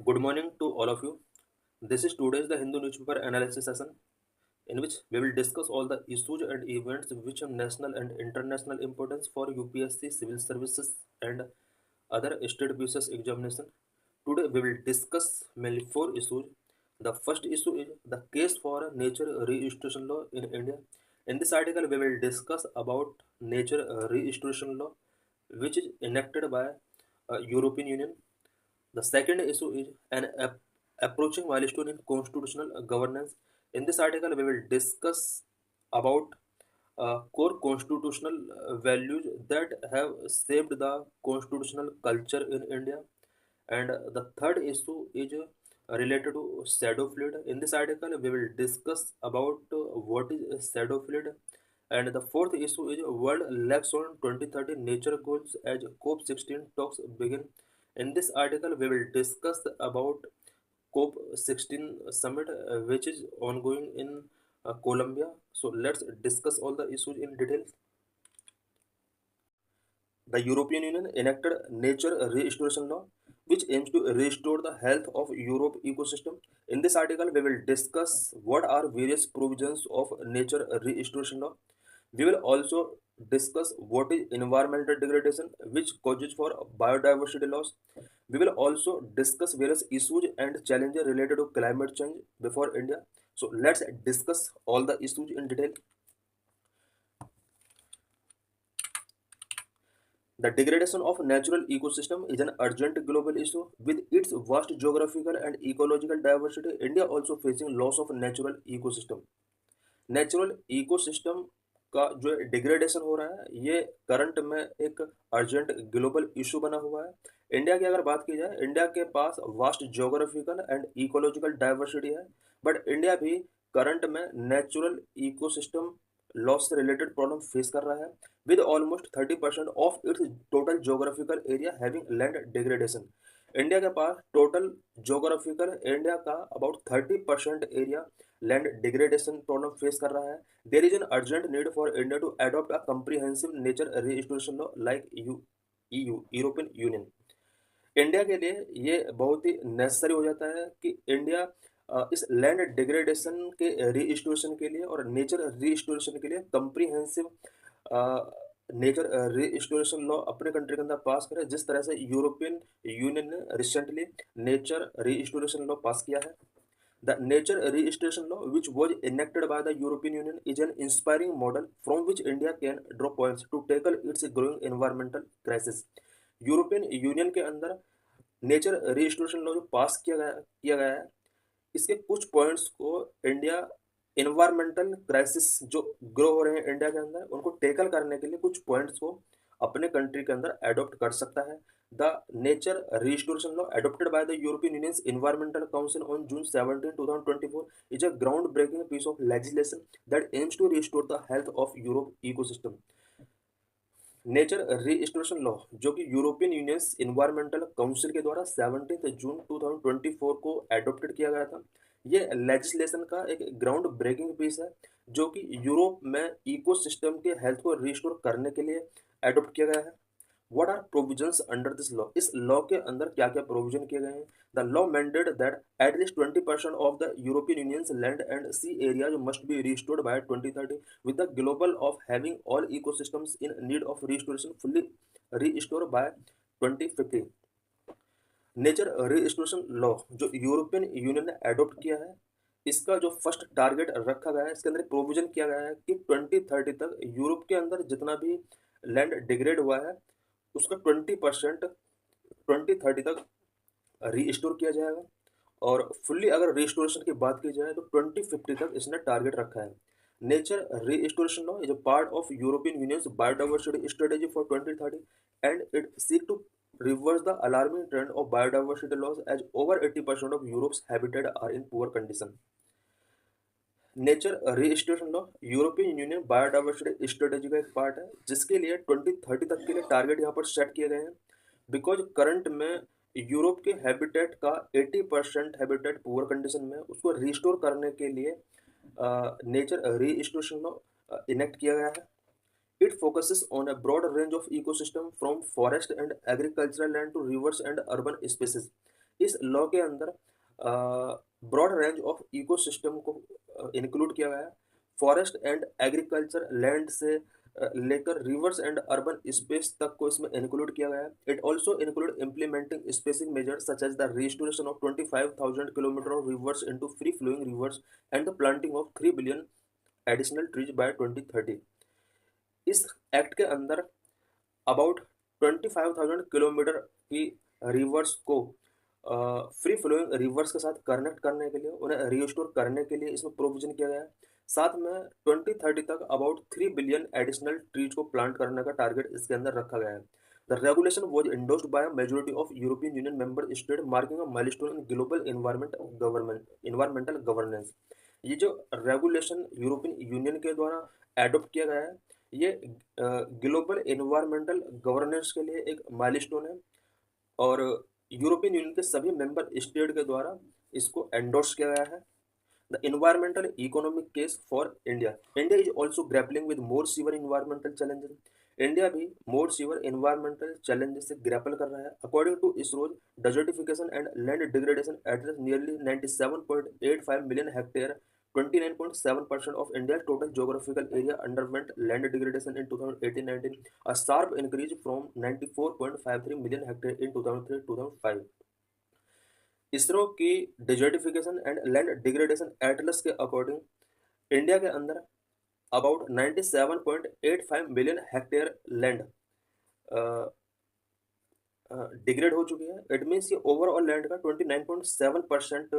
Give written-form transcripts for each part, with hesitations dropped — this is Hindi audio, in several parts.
Good morning to all of you. This is today's the Hindu newspaper analysis session in which we will discuss all the issues and events which have national and international importance for UPSC, civil services and other state business examination. Today we will discuss mainly four issues. The first issue is the case for nature restoration law in India. In this article we will discuss about nature restoration law which is enacted by European Union. The second issue is an approaching milestone in constitutional governance. In this article, we will discuss about core constitutional values that have shaped the constitutional culture in India. And the third issue is related to shadow fleet. In this article, we will discuss about what is shadow fleet. And the fourth issue is World Lax on 2030 Nature Goals as COP16 talks begin. In this article, we will discuss about COP16 summit, which is ongoing in Colombia. So let's discuss all the issues in detail. The European Union enacted Nature Restoration Law, which aims to restore the health of Europe ecosystem. In this article, we will discuss what are various provisions of Nature Restoration Law. We will also discuss what is environmental degradation, which causes for biodiversity loss. We will also discuss various issues and challenges related to climate change before India. So let's discuss all the issues in detail. The degradation of natural ecosystem is an urgent global issue. With its vast geographical and ecological diversity, India also facing loss of natural ecosystem. Natural ecosystem का जो डिग्रेडेशन हो रहा है ये करंट में एक अर्जेंट ग्लोबल इशू बना हुआ है। इंडिया की अगर बात की जाए, इंडिया के पास vast geographical and ecological diversity है, बट इंडिया भी करंट में नेचुरल इकोसिस्टम लॉस से रिलेटेड प्रॉब्लम फेस कर रहा है with almost 30% of its total geographical area having land degradation. India के पास टोटल ज्योग्राफिकल इंडिया का about 30% area land degradation problem face कर रहा है। There is an urgent need for India to adopt a comprehensive nature restoration law like EU European union. India के लिए ये बहुत ही नेसेसरी हो जाता है कि इंडिया इस लैंड डिग्रेडेशन के रीस्टोरेशन के लिए और नेचर रीस्टोरेशन के लिए कम्प्रीहेंसिव नेचर रीस्टोरेशन लॉ अपने कंट्री के अंदर पास करे, जिस तरह से यूरोपियन यूनियन ने रिसेंटली नेचर रीस्टोरेशन लॉ पास किया है। The Nature Restoration Law, which was enacted by the European Union, is an inspiring model from which India can draw points to tackle its growing environmental crisis. European union के अंदर नेचर रिस्टोरेशन लॉ जो पास किया गया है, इसके कुछ पॉइंट्स को इंडिया इन्वायरमेंटल क्राइसिस जो ग्रो हो रहे हैं इंडिया के अंदर उनको टेकल करने के लिए कुछ पॉइंट्स को अपने कंट्री के अंदर अडॉप्ट कर सकता है। The nature restoration law adopted by the European Union's Environmental Council on June 17, 2024 is a groundbreaking piece of legislation that aims to restore the health of Europe ecosystem. Nature restoration law जो कि यूरोपियन यूनियन इन्वायरमेंटल काउंसिल के द्वारा 17 जून 2024 को एडॉप्टेड किया गया था। ये लेजिस्लेशन का एक ग्राउंड ब्रेकिंग पीस है जो कि यूरोप में इकोसिस्टम के हेल्थ को रिस्टोर करने के लिए एडॉप्ट किया गया है। What are provisions under this law? इस लॉ के अंदर क्या क्या प्रोविजन किए गए हैं? The law mandate that at least 20% of the European Union's land and sea areas must be restored by 2030 with the goal of having all ecosystems in need of restoration fully restored by 2050। Nature restoration law जो यूरोपियन यूनियन ने एडॉप्ट किया है, इसका जो फर्स्ट टारगेट रखा गया है, इसके अंदर प्रोविजन किया गया है कि 2030 तक यूरोप के अंदर जितना भी लैंड डिग्रेड हुआ है उसका 20% 2030 तक रीस्टोर किया जाएगा। और फुल्ली अगर रिस्टोरेशन की बात की जाए तो 2050 तक इसने टारगेट रखा है। Nature restoration law is a part of European unions biodiversity strategy for 2030 and it seek to reverse the alarming trend of biodiversity loss as over 80% of Europe's habitat are in poor condition। Nature restoration law European union biodiversity strategy का एक पार्ट है जिसके लिए 2030 तक के लिए टारगेट यहाँ पर सेट किए गए हैं। बिकॉज करंट में यूरोप के हैबिटेट का 80% हैबिटेट पुअर कंडीशन में, उसको रिस्टोर करने के लिए नेचर रिस्टोरेशन लॉ इनेक्ट किया गया है। It focuses on a broad range of ecosystem from forest and agricultural land to rivers and urban spaces. इस लॉ के अंदर ब्रॉड रेंज ऑफ इकोसिस्टम को इंक्लूड किया गया है। फॉरेस्ट एंड एग्रीकल्चर लैंड से लेकर रिवर्स एंड अर्बन स्पेस तक को इसमें इंक्लूड किया गया है। It also include implementing spacing measures such as the restoration of 25,000 kilometres of rivers into free flowing rivers and the planting of 3 billion additional trees by 2030। इस एक्ट के अंदर अबाउट 25,000 किलोमीटर की रिवर्स को फ्री फ्लोइंग रिवर्स के साथ कनेक्ट करने के लिए, उन्हें रिस्टोर करने के लिए इसमें प्रोविजन किया गया है। साथ में 2030 तक अबाउट 3 बिलियन एडिशनल ट्रीज को प्लांट करने का टारगेट इसके अंदर रखा गया है। The regulation was endorsed by a majority of European Union member state, marking a milestone in global environmental governance. ये जो रेगुलेशन यूरोपियन यूनियन के द्वारा एडॉप्ट किया गया है, ये ग्लोबल इन्वायरमेंटल गवर्नेंस के लिए एक माइलस्टोन है और यूरोपियन यूनियन के सभी मेंबर स्टेट के द्वारा इसको एंडोर्स किया गया है। The environmental economic case for India. India is also grappling with more severe environmental challenges. India भी मोर सीवर इन्वायरमेंटल चैलेंजेस से ग्रैपल कर रहा है। According to ISRO's, desertification and land degradation address nearly 97.85 million hectares, 29.7% of India's total geographical area underwent land degradation in 2018-19, a sharp increase from 94.53 million hectares in 2003-2005। ISRO की desertification and land degradation Atlas के अकॉर्डिंग इंडिया के अंदर about 97.85 million hectare land degrade हो चुकी है। इट मीन्स ये ओवरऑल लैंड का 29.7%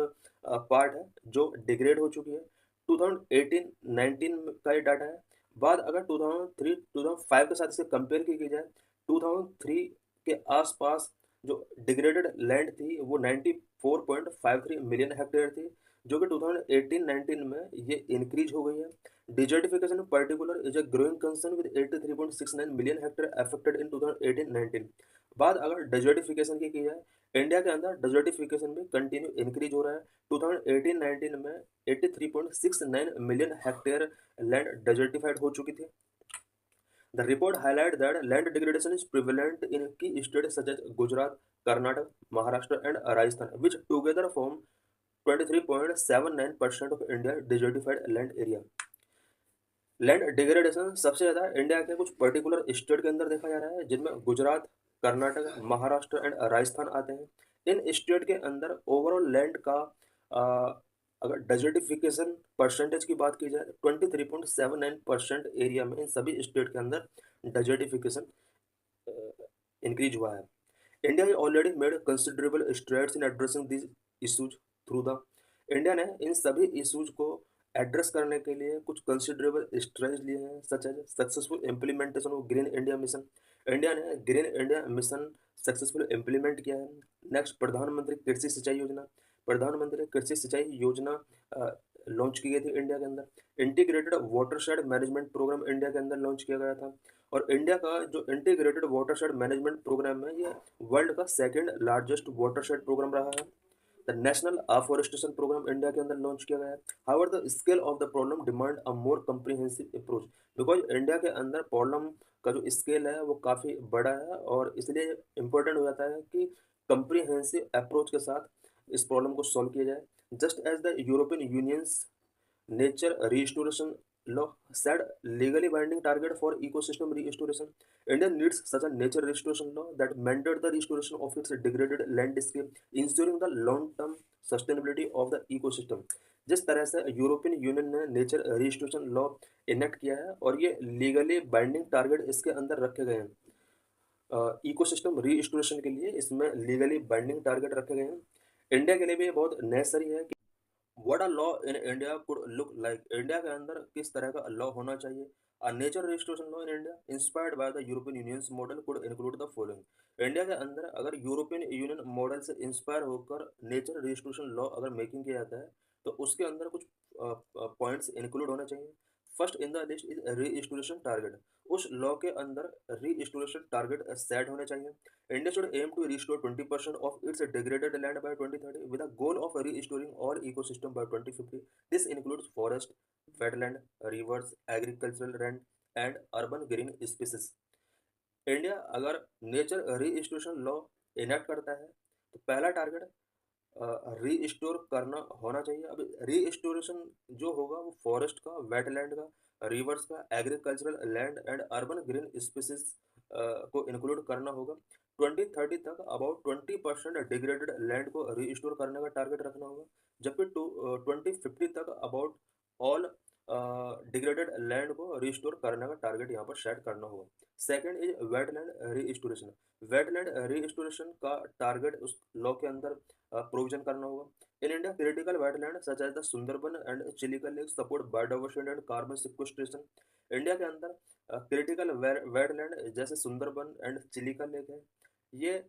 पार्ट है जो डिग्रेड हो चुकी है। 2018-19 का ये डाटा है। बाद अगर 2003-2005 के साथ इसे कंपेयर की जाए, 2003 के आसपास जो डिग्रेडेड लैंड थी वो 94.53 मिलियन हेक्टेयर थी, जो कि 2018-19 में ये इंक्रीज हो गई है। Desertification in particular is a growing concern with 83.69 million hectare affected in 2018-19। बाद अगर डिजर्टिफिकेशन की जाए, इंडिया के अंदर डिजर्टिफिकेशन भी कंटिन्यू इंक्रीज हो रहा है। 2018-19 में 83.69 मिलियन हेक्टेयर लैंड डिजर्टिफाइड हो चुकी थी। The report highlighted that land degradation is prevalent in key states such as Gujarat, Karnataka, Maharashtra, and Rajasthan, which together form 23.79% of India's desertified land area। Land degradation सबसे ज़्यादा इंडिया के कुछ पर्टिकुलर स्टेट के अंदर देखा जा रहा है, जिनमें गुजरात, कर्नाटक, महाराष्ट्र एंड राजस्थान आते हैं। इन स्टेट के अंदर ओवरऑल लैंड का अगर डेजर्टिफिकेशन परसेंटेज की बात की जाए, 23.79% एरिया में इन सभी स्टेट के अंदर डेजर्टिफिकेशन इंक्रीज हुआ है। India has already made considerable strides in addressing these issues through the। India ने इन सभी इश्यूज को एड्रेस करने के लिए कुछ कंसिडरेबल स्ट्रेस लिए हैं, such as successful implementation of green India mission. India ने green India mission successful implement किया है। नेक्स्ट, प्रधानमंत्री कृषि सिंचाई योजना। प्रधानमंत्री कृषि सिंचाई योजना लॉन्च की गई थी इंडिया के अंदर। Integrated watershed management programme India के अंदर लॉन्च किया गया था। और इंडिया का जो इंटीग्रेटेड वाटरशेड मैनेजमेंट प्रोग्राम है, ये वर्ल्ड का सेकंड लार्जेस्ट वाटरशेड प्रोग्राम रहा है। The national afforestation programme India के अंदर लॉन्च किया गया है। However the scale of the problem demand a more comprehensive approach, because India के अंदर प्रॉब्लम का जो स्केल है वो काफ़ी बड़ा है और इसलिए इम्पोर्टेंट हो जाता है कि कम्प्रिहेंसिव अप्रोच के साथ इस प्रॉब्लम को सॉल्व किया जाए। Just as the European Union's nature restoration law set legally binding target for ecosystem restoration, India needs such a nature restoration law that mandate the restoration of its degraded landscape, ensuring the long-term sustainability of the ecosystem। जिस तरह से यूरोपियन यूनियन ने नेचर रिस्टोरेशन लॉ इनेक्ट किया है और ये लीगली बाइंडिंग टारगेट इसके अंदर रखे गए हैं इकोसिस्टम रिस्टोरेशन के लिए, इसमें लीगली बाइंडिंग टारगेट रखे गए हैं। इंडिया के लिए भी बहुत नेसेसरी है कि what a law in India could look like. India के अंदर किस तरह का लॉ होना चाहिए। A nature registration law in India inspired by the European unions model could include the following. India के अंदर अगर यूरोपियन यूनियन मॉडल से इंस्पायर होकर नेचर रजिस्ट्रेशन लॉ अगर मेकिंग किया जाता है, तो उसके अंदर कुछ पॉइंट्स इंक्लूड होने चाहिए। First in the list is restoration target. उस लॉ के अंदर रीस्टोरेशन टारगेट सेट होने चाहिए। India should aim to restore 20% of its degraded land by 2030 with a goal of restoring all ecosystem by 2050। This includes forest, wetland, rivers, agricultural land and urban green species। India अगर नेचर रीस्टोरेशन लॉ इनेक्ट करता है, तो पहला टारगेट रीस्टोर करना होना चाहिए। अब रीस्टोरेशन जो होगा वो फॉरेस्ट का, वेटलैंड का, रिवर्स का, agricultural land and urban green species को इंक्लूड करना होगा। 2030 तक अबाउट 20% डिग्रेडेड लैंड को रीस्टोर करने का टारगेट रखना होगा, जबकि 2050 तक अबाउट ऑल डिग्रेडेड लैंड को रिस्टोर करने का टारगेट यहाँ पर सेट करना होगा। Second is wetland restoration. Wetland restoration का टारगेट उस लॉ के अंदर प्रोविजन करना होगा। In India critical wetland such as the Sundarban and Chilika lake support biodiversity and carbon sequestration. India के अंदर क्रिटिकल वेटलैंड जैसे सुंदरबन एंड चिलिका लेक है, ये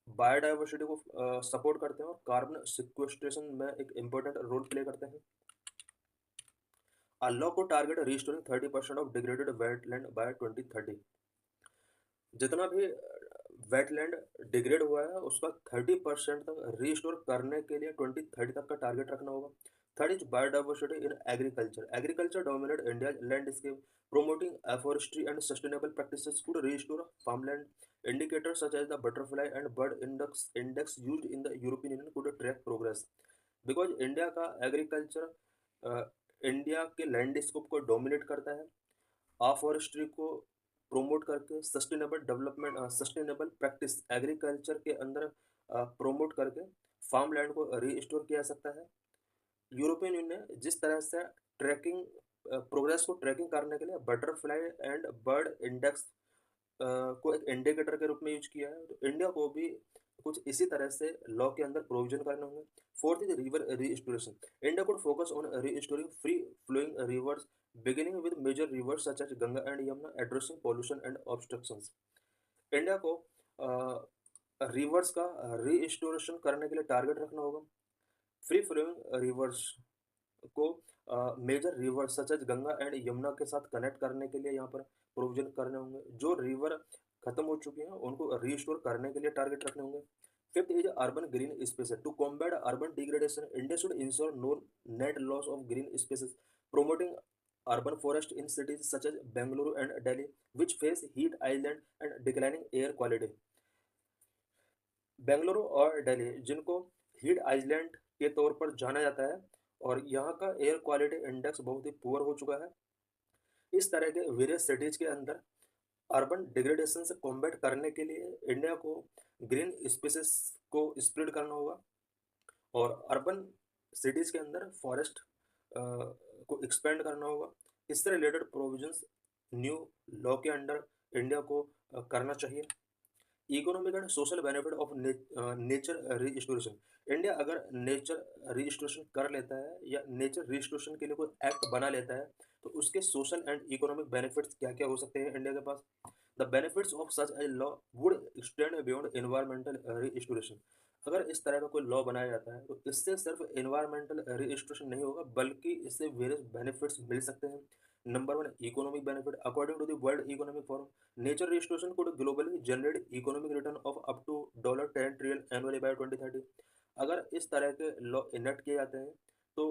बायोडाइवर्सिटी को सपोर्ट करते हैं और कार्बन सिक्वेस्ट्रेशन में एक इम्पोर्टेंट रोल प्ले करते हैं। A law को target restoring 30% of degraded wetland by 2030। जितना भी वेटलैंड डिग्रेड हुआ है उसका 30% तक रिस्टोर करने के लिए 2030 तक का टारगेट रखना होगा। Third is biodiversity in agriculture. Agriculture dominate India landscape, promoting afforestation and sustainable practices could restore farmland. Indicators such as the butterfly and bird index used in the European Union could track progress. Because India का एग्रीकल्चर इंडिया के लैंडस्केप को डोमिनेट करता है, अफॉरेस्ट्री को प्रोमोट करके sustainable development, sustainable practice agriculture के अंदर प्रोमोट करके फार्म लैंड को रीस्टोर किया जा सकता है। यूरोपियन यूनियन ने जिस तरह से ट्रैकिंग प्रोग्रेस को ट्रैकिंग करने के लिए बटरफ्लाई एंड बर्ड इंडेक्स को एक इंडिकेटर के रूप में यूज किया है, तो इंडिया को भी कुछ इसी तरह से लॉ के अंदर प्रोविजन करने होंगे। Fourth is river restoration. India could focus on restoring free flowing rivers beginning with major rivers such as Ganga and Yamuna, addressing pollution and obstructions. India को रिवर्स का रीस्टोरेशन करने के लिए टारगेट रखना होगा। फ्री फ्लोइंग रिवर्स को major river such as Ganga and Yamuna के साथ कनेक्ट करने के लिए यहाँ पर प्रोविजन करने होंगे। जो रिवर खत्म हो चुकी हैं उनको रीस्टोर करने के लिए टारगेट रखने होंगे। Fifth is urban green spaces. To combat urban degradation India should ensure no net loss of green spaces, promoting urban forest in cities such as Bengaluru and Delhi which face heat island and declining air quality. Bengaluru और दिल्ली जिनको हीट आइलैंड के तौर पर जाना जाता है और यहाँ का एयर क्वालिटी इंडेक्स बहुत ही पुअर हो चुका है, इस तरह के वेरियस सिटीज के अंदर अर्बन डिग्रेडेशन से कॉम्बैट करने के लिए इंडिया को ग्रीन स्पेसेस को स्प्रेड करना होगा और अर्बन सिटीज के अंदर फॉरेस्ट को एक्सपेंड करना होगा। इससे रिलेटेड प्रोविजंस न्यू लॉ के अंडर इंडिया को करना चाहिए। Economic and social benefit of nature restoration. India अगर नेचर रिस्टोरेशन कर लेता है या नेचर रिस्टोरेशन के लिए कोई एक्ट बना लेता है तो उसके सोशल एंड इकोनॉमिक बेनिफिट्स क्या क्या हो सकते हैं इंडिया के पास। The benefits of such a law would extend beyond environmental restoration. अगर इस तरह का कोई लॉ बनाया जाता है तो इससे सिर्फ एनवायरमेंटल रिस्टोरेशन नहीं होगा बल्कि इससे वेरियस बेनिफिट्स मिल सकते हैं। Number one, economic benefit. According to the World Economic Forum, nature restoration could globally generate economic return of up to $10 trillion annually by 2030। अगर इस तरह के लॉ इनेक्ट किए जाते हैं तो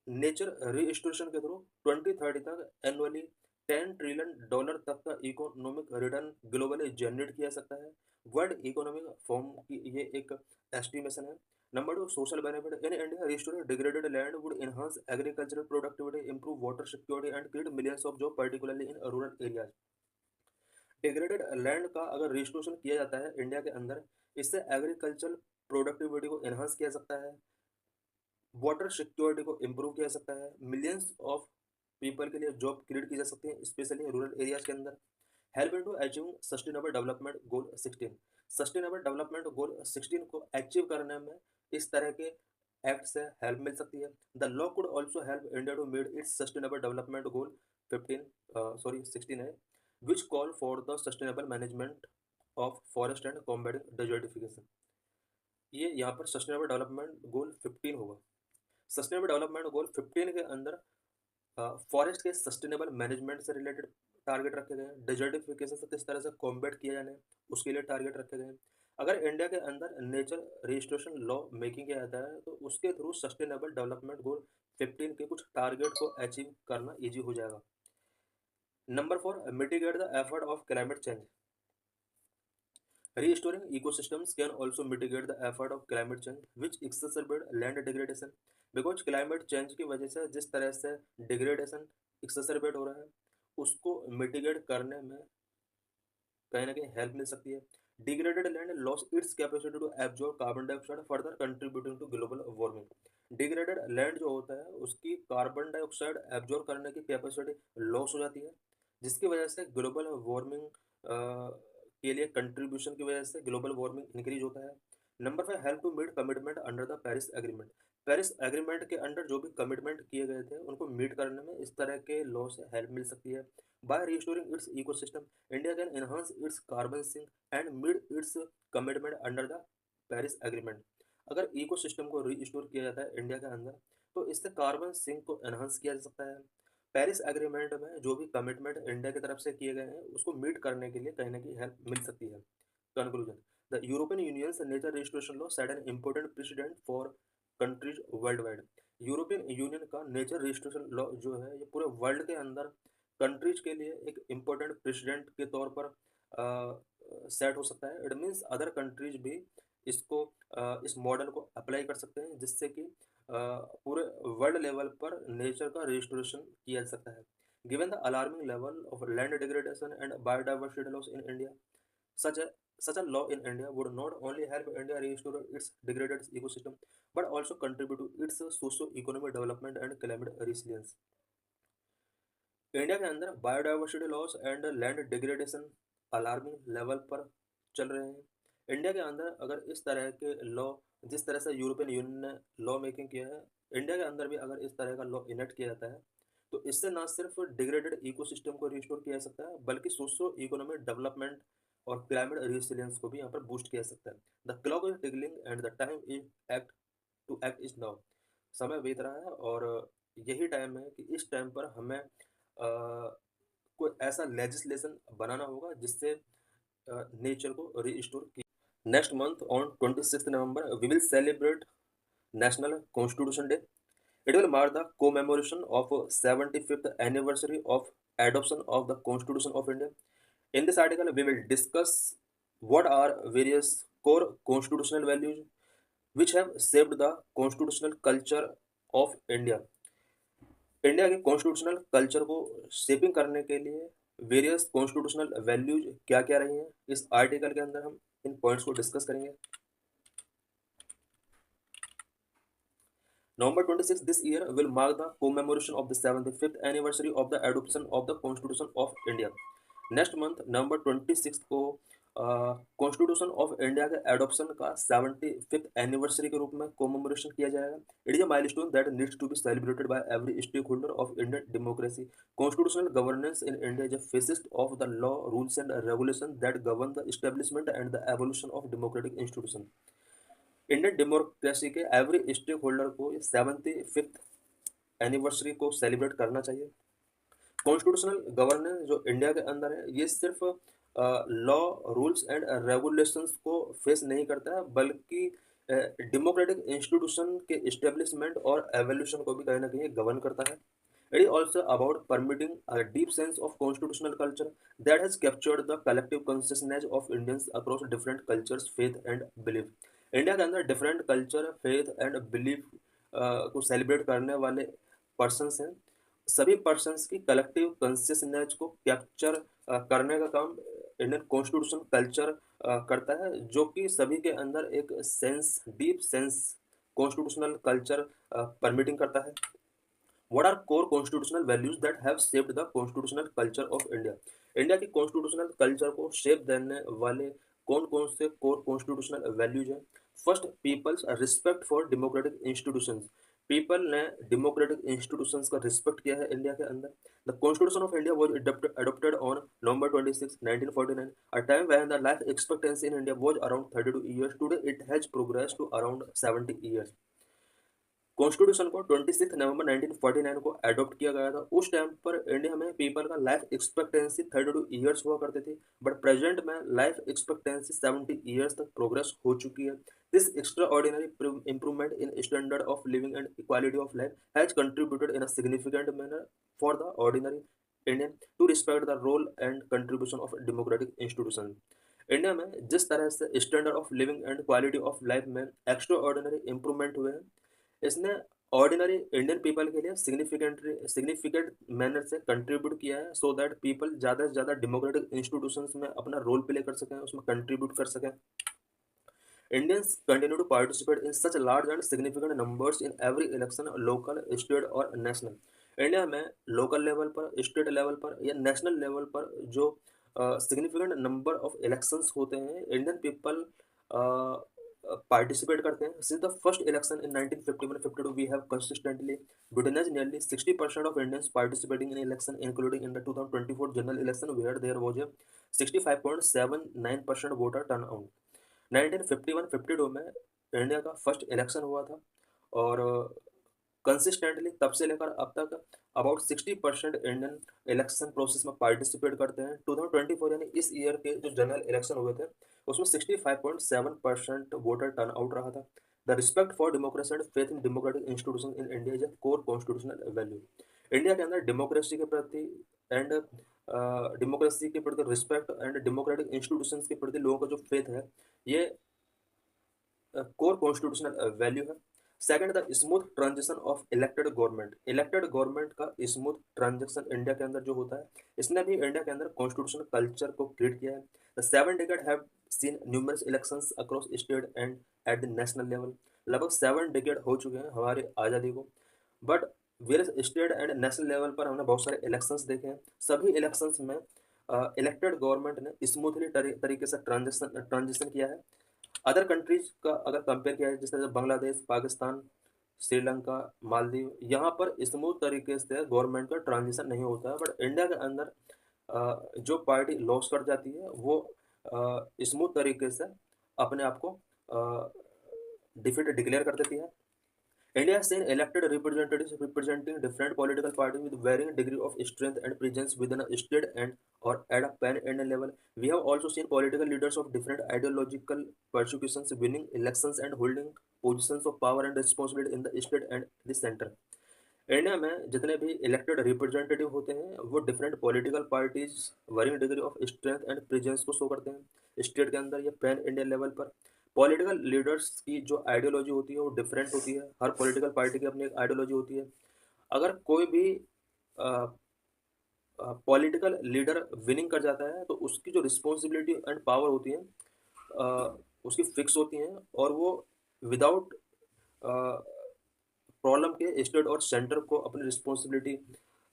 नेचर रिस्टोरेशन के थ्रू 2030 तक एनुअली $10 ट्रिलियन तक का इकोनॉमिक रिटर्न ग्लोबली जनरेट किया सकता है। वर्ल्ड इकोनॉमिक फोरम की ये एक एस्टिमेशन है। Number two, social benefit. In India restore degraded land would enhance agricultural productivity, improve water security and create millions of job particularly in rural areas. Degraded land का अगर रिस्टोरेशन किया जाता है इंडिया के अंदर, इससे एग्रीकल्चरल प्रोडक्टिविटी को एनहांस किया सकता है, वाटर सिक्योरिटी को इम्प्रूव किया जा सकता है, मिलियंस ऑफ पीपल के लिए जॉब क्रिएट की जा सकती है स्पेशली रूरल एरियाज के अंदर। Help in to achieve sustainable development goal 16। Sustainable development goal 16 को अचीव करने में इस तरह के एक्ट से हेल्प मिल सकती है। The law could also help India to meet its sustainable development goal 16 है, which call for the sustainable management of forest and combating desertification. ये यहाँ पर सस्टेनेबल डेवलपमेंट गोल 15 होगा। सस्टेनेबल डेवलपमेंट गोल 15 के अंदर फॉरेस्ट के सस्टेनेबल मैनेजमेंट से रिलेटेड टारगेट रखे गए हैं, डेजर्टिफिकेशन से किस तरह से कॉम्बैट किया जाना है उसके लिए टारगेट रखे गए हैं। अगर इंडिया के अंदर नेचर रजिस्ट्रेशन लॉ मेकिंग किया जाता है तो उसके थ्रू सस्टेनेबल डेवलपमेंट गोल 15 के कुछ टारगेट को अचीव करना ईजी हो जाएगा। Number 4, mitigate the effort of climate change. Restoring ecosystems can also mitigate the effort of climate change, which exacerbate land degradation. Because climate change की वजह से जिस तरह से डिग्रेडेशन exacerbate हो रहा है, उसको मिटिगेट करने में कहीं ना कहीं हेल्प मिल सकती है. Degraded land loss its capacity to absorb carbon dioxide further contributing to global warming. Degraded land जो होता है उसकी कार्बन डाइऑक्साइड एब्जॉर्ब करने की कैपेसिटी लॉस हो जाती है, जिसकी वजह से ग्लोबल वार्मिंग के लिए कंट्रीब्यूशन की वजह से ग्लोबल वार्मिंग इंक्रीज होता है. Number 5, help to meet commitment under the Paris Agreement. Paris Agreement के अंडर जो भी कमिटमेंट किए गए थे उनको मीट करने में इस तरह के लॉ से हेल्प मिल सकती है. By restoring its ecosystem, India can enhance its carbon sink and meet its commitment under the Paris agreement. अगर इकोसिस्टम को रीस्टोर किया जाता है इंडिया के अंदर, तो इससे कार्बन सिंक को एनहांस किया जा सकता है. पेरिस एग्रीमेंट में जो भी कमिटमेंट इंडिया की तरफ से किए गए हैं उसको मीट करने के लिए कहीं ना कहीं हेल्प मिल सकती है. Conclusion. The European Union's nature restoration law set an important president for countries world wide. European union का नेचर रिस्टोरेशन लॉ जो है ये पूरे वर्ल्ड के अंदर कंट्रीज के लिए एक इम्पोर्टेंट प्रेसिडेंट के तौर पर सेट हो सकता है. इट मीन्स अदर कंट्रीज भी इसको इस मॉडल को अप्लाई कर सकते हैं, जिससे कि पूरे वर्ल्ड लेवल पर नेचर का रिस्टोरेशन किया जा सकता है. Given the alarming level of land degradation and biodiversity loss in India, such a such a law in India would not only help India restore its degraded ecosystem but also contribute to its socio-economic development and climate resilience. India के अंदर biodiversity loss and land degradation alarming level पर चल रहे हैं. इंडिया के अंदर अगर इस तरह के लॉ, जिस तरह से यूरोपियन यूनियन ने लॉ मेकिंग किया है, इंडिया के अंदर भी अगर इस तरह का लॉ इनेक्ट किया जाता है तो इससे ना सिर्फ डिग्रेडेड इकोसिस्टम को रिस्टोर किया जा सकता है बल्कि सोशो इकोनॉमिक डेवलपमेंट और क्लाइमेट रेसिलियंस को भी यहाँ पर बूस्ट किया जा सकता है. The clock is ticking and the time is act to act is now. समय बीत रहा है और यही टाइम है कि इस टाइम पर हमें कोई ऐसा लेजिस्लेशन बनाना होगा जिससे नेचर को रीस्टोर की. Next month on 26 November we will celebrate National Constitution Day. It will mark the commemoration of 75th anniversary of adoption of the Constitution of India. In this article, we will discuss what are various core constitutional values which have shaped the constitutional culture of India. India के कॉन्स्टिट्यूशनल कल्चर को शेपिंग करने के लिए वेरियस कॉन्स्टिट्यूशनल वैल्यूज क्या क्या रही हैं, इस आर्टिकल के अंदर हम इन पॉइंट्स को डिस्कस करेंगे. November 26 this year will mark the commemoration of the 75th anniversary of the adoption of the Constitution of India. Next month नवंबर 26 को कॉन्स्टिट्यूशन ऑफ इंडिया के एडॉप्शन का 75th एनिवर्सरी के रूप में कोमेमोरेशन किया जाएगा. It is a milestone that needs to be celebrated by every stakeholder of Indian democracy. Constitutional governance in India is a facet of the law, rules and regulation that govern the establishment and the evolution of democratic institution. Indian democracy के एवरी स्टेक होल्डर को 75th एनिवर्सरी को सेलिब्रेट करना चाहिए. कॉन्स्टिट्यूशनल गवर्नेंस जो इंडिया के अंदर है ये सिर्फ लॉ, रूल्स एंड रेगुलेशंस को फेस नहीं करता है बल्कि डेमोक्रेटिक इंस्टीट्यूशन के इस्टेब्लिशमेंट और एवोल्यूशन को भी कहीं ना कहीं गवर्न करता है. It is also about permitting a deep sense of constitutional culture that has captured the collective consciousness of Indians across different cultures, faith and belief. India के अंदर different culture, faith and belief को सेलिब्रेट करने वाले पर्सनस हैं. सभी पर्सनस की कलेक्टिव कॉन्शियसनेस को कैप्चर करने का काम इंडियन कॉन्स्टिट्यूशन कल्चर करता है, जो कि सभी के अंदर एक sense, deep sense constitutional culture permitting करता है. What are core constitutional values that have shaped the constitutional culture of India? India की कॉन्स्टिट्यूशनल कल्चर को शेप देने वाले कौन कौन से कोर कॉन्स्टिट्यूशनल वैल्यूज हैं? First, peoples respect for democratic institutions. People ने डेमोक्रेटिक इंस्टीट्यूशंस का रिस्पेक्ट किया है इंडिया के अंदर. The Constitution of India was adopted on November 26, 1949, a time when the life expectancy in India was around 32 years. Today it has progressed to around 70 years. Constitution को 26 नवंबर 1949 को अडॉप्ट किया गया था. उस टाइम पर इंडिया में पीपल का लाइफ एक्सपेक्टेंसी 32 ईयर्स हुआ करती थी, बट प्रेजेंट में लाइफ एक्सपेक्टेंसी 70 ईयर्स तक प्रोग्रेस हो चुकी है. This extraordinary improvement in standard of living and equality of life has contributed in a significant manner for the ordinary Indian to respect the role and contribution of democratic institution. India में जिस तरह से standard of living and quality of life में एक्स्ट्रा ऑर्डिनरी इंप्रूवमेंट हुए हैं, इसने ऑर्डिनरी इंडियन पीपल के लिए सिग्निफिकेंट मैनर से कंट्रीब्यूट किया है, सो दैट पीपल ज़्यादा से ज़्यादा डेमोक्रेटिक इंस्टीट्यूशंस में अपना रोल प्ले कर सकें, उसमें कंट्रीब्यूट कर सकें। Indians continue to participate in such large and significant numbers in every election, local, state और national। इंडिया में लोकल लेवल पर, स्टेट लेवल पर या नेशनल लेवल पर जो सिग्निफिकेंट नंबर ऑफ इलेक्शंस होते हैं, इंडियन पीपल पार्टिसिपेट करते हैं। Since the first election in 1951-52 we have consistently witnessed nearly 60% of Indians participating in election, including in the 2024 general election where there was a 65.79% voter turnout। 1951-52 में इंडिया का फर्स्ट इलेक्शन हुआ था, और कंसिस्टेंटली तब से लेकर अब तक अबाउट 60% इंडियन इलेक्शन प्रोसेस में पार्टिसिपेट करते हैं। 2024 यानी इस ईयर के जो जनरल इलेक्शन हुए थे, उसमें 65.7% वोटर टर्न आउट रहा था। The respect for democracy and faith in democratic institution in India is a core constitutional value. India के अंदर डेमोक्रेसी के प्रति एंड डेमोक्रेसी के प्रति रिस्पेक्ट एंड डेमोक्रेटिक इंस्टीट्यूशंस के प्रति लोगों का जो फेथ है, ये कोर कॉन्स्टिट्यूशनल वैल्यू है। Second, the smooth transition of elected government. Elected government का स्मूथ ट्रांजेक्शन इंडिया के अंदर जो होता है, इसने भी इंडिया के अंदर कॉन्स्टिट्यूशनल कल्चर को क्रिएट किया है। The 7 decade have seen numerous elections across state and at the national level. लगभग 7 decade हो चुके हैं हमारी आज़ादी को, but various state and national level पर हमने बहुत सारे इलेक्शंस देखे हैं। सभी इलेक्शंस में इलेक्टेड गवर्नमेंट ने स्मूथली तरीके से ट्रांजिशन किया है। अदर कंट्रीज का अगर कंपेयर किया जाए, जैसे बांग्लादेश, पाकिस्तान, श्रीलंका, मालदीव, यहाँ पर स्मूथ तरीके से गवर्नमेंट का ट्रांजिशन नहीं होता है, बट इंडिया के अंदर जो पार्टी लॉस कर जाती है वो स्मूथ तरीके से अपने आप को डिफीट डिक्लेयर कर देती है। India has seen elected representatives representing different political parties with varying degree of strength and presence within a state and or at a pan-Indian level. We have also seen political leaders of different ideological persuasions winning elections and holding positions of power and responsibility in the state and the center। India में जितने भी इलेक्टेड रिप्रेजेंटेटिव होते हैं, वो different political parties worrying degree of strength and presence को शो करते हैं स्टेट के अंदर या पैन इंडिया लेवल पर। पॉलिटिकल लीडर्स की जो आइडियोलॉजी होती है वो डिफरेंट होती है, हर पॉलिटिकल पार्टी की अपनी एक आइडियोलॉजी होती है। अगर कोई भी पॉलिटिकल लीडर विनिंग कर जाता है, तो उसकी जो रिस्पॉन्सिबिलिटी एंड पावर होती है उसकी फिक्स होती हैं, और वो विदाउट प्रॉब्लम के स्टेट और सेंटर को अपनी रिस्पॉन्सिबिलिटी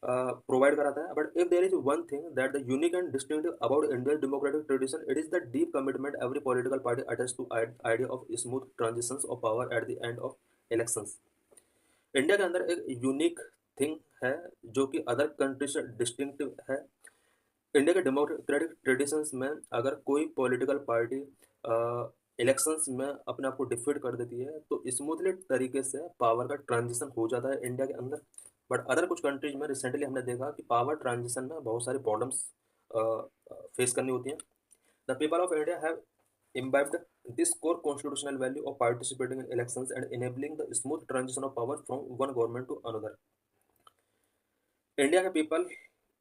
प्रोवाइड कराता है। But if there is one thing that the unique and distinctive about Indian democratic tradition, it is the deep commitment every political party attach to idea of smooth transitions of power at the end of elections. India के अंदर एक यूनिक थिंग है जो कि अदर कंट्री से डिस्टिंक्टिव है। इंडिया के डेमोक्रेटिक ट्रेडिशंस में अगर कोई पॉलिटिकल पार्टी इलेक्शंस में अपने आप को डिफीट कर देती है, तो स्मूथली तरीके से पावर का ट्रांजिशन हो जाता है इंडिया के अंदर। बट अदर कुछ कंट्रीज में रिसेंटली हमने देखा कि पावर ट्रांजिशन में बहुत सारी प्रॉब्लम्स फेस करनी होती हैं। The people of India have imbibed this core constitutional value of participating in elections and enabling the smooth transition of power from one government to another। India के पीपल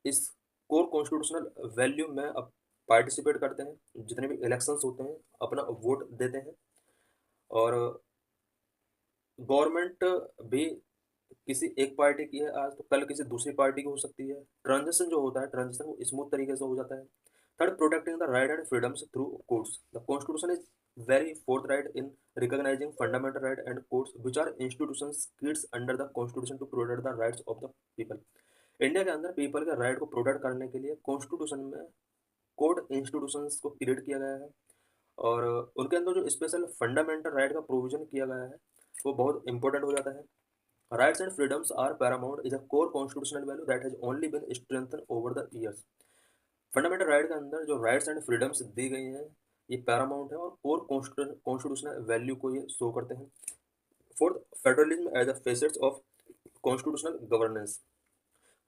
इस कोर कॉन्स्टिट्यूशनल वैल्यू में अब पार्टिसिपेट करते हैं, जितने भी इलेक्शंस होते हैं अपना वोट देते हैं, और गवर्नमेंट भी किसी एक पार्टी की है आज, तो कल किसी दूसरी पार्टी की हो सकती है। ट्रांजिशन जो होता है, ट्रांजिशन वो स्मूथ तरीके से हो जाता है। Third, protecting the right and freedoms through courts. The constitution is very forthright in recognising fundamental right and courts which are institutions creates under the constitution to protect the rights of the people. India के अंदर पीपल के राइट को प्रोटेक्ट करने के लिए कॉन्स्टिट्यूशन में कोर्ट इंस्टीट्यूशंस को क्रिएट किया गया है, और उनके अंदर जो स्पेशल फंडामेंटल राइट का प्रोविजन किया गया है वो बहुत इंपॉर्टेंट हो जाता है। Rights and freedoms are paramount is a core constitutional value that has only been strengthen over the years. Fundamental right के अंदर जो राइट्स एंड फ्रीडम्स दी गई हैं, ये पैरामाउंट है और कोर कॉन्स्टिट्यूशनल वैल्यू को ये शो करते हैं। Fourth, federalism as the facets of constitutional governance.